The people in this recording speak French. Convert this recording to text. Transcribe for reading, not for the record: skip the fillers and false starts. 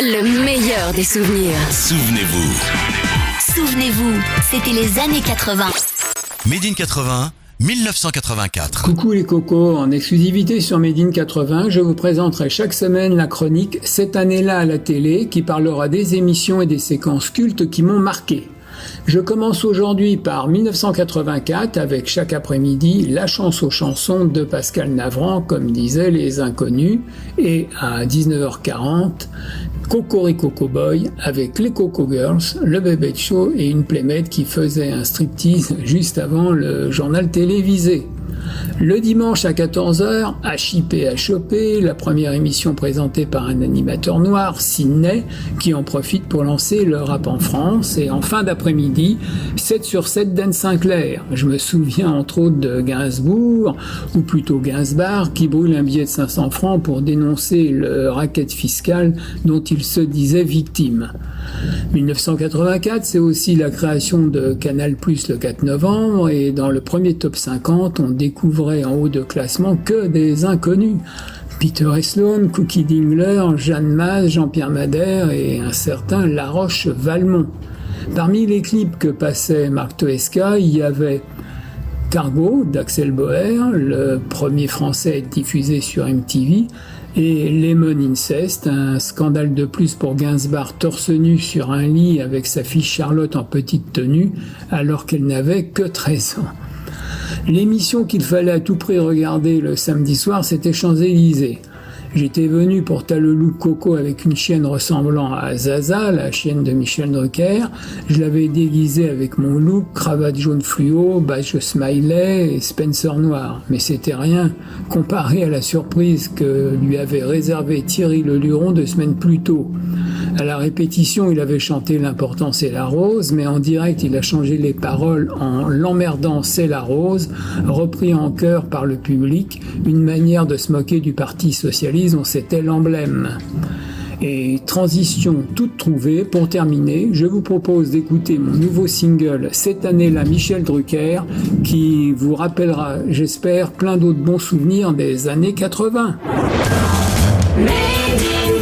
Le meilleur des souvenirs. Souvenez-vous. Souvenez-vous, c'était les années 80. Made in 80, 1984. Coucou les cocos, en exclusivité sur Made in 80, je vous présenterai chaque semaine la chronique « Cette année-là à la télé » qui parlera des émissions et des séquences cultes qui m'ont marqué. Je commence aujourd'hui par 1984 avec chaque après-midi la chance aux chansons de Pascal Navran, comme disaient les inconnus, et à 19h40, Cocorico Cowboy avec les Coco Girls, le Bébé Show et une playmate qui faisait un striptease juste avant le journal télévisé. Le dimanche à 14h, HIP, la première émission présentée par un animateur noir, Sydney, qui en profite pour lancer le rap en France. Et en fin d'après-midi, 7 sur 7 d'Anne Sinclair. Je me souviens entre autres de Gainsbourg, ou plutôt Gainsbar, qui brûle un billet de 500 francs pour dénoncer le racket fiscal dont il se disait victime. 1984, c'est aussi la création de Canal+ le 4 novembre, et dans le premier top 50, on découvrait en haut de classement que des inconnus. Peter Sloan, Cookie Dingler, Jeanne Maz, Jean-Pierre Madère et un certain Laroche Valmont. Parmi les clips que passait Marc Toesca, il y avait Cargo d'Axel Boer, le premier français à être diffusé sur MTV, et Lemon Incest, un scandale de plus pour Gainsbourg torse nu sur un lit avec sa fille Charlotte en petite tenue alors qu'elle n'avait que 13 ans. L'émission qu'il fallait à tout prix regarder le samedi soir, c'était Champs-Élysées. J'étais venu pour Talelou Coco avec une chienne ressemblant à Zaza, la chienne de Michel Drucker. Je l'avais déguisée avec mon look, cravate jaune fluo, badge smiley et Spencer noir. Mais c'était rien comparé à la surprise que lui avait réservé Thierry Leluron 2 semaines plus tôt. À la répétition, il avait chanté L'important c'est la rose, mais en direct, il a changé les paroles en L'emmerdant c'est la rose, repris en chœur par le public, une manière de se moquer du Parti socialiste dont c'était l'emblème. Et transition toute trouvée, pour terminer, je vous propose d'écouter mon nouveau single Cette année-là, Michel Drucker, qui vous rappellera, j'espère, plein d'autres bons souvenirs des années 80. Made in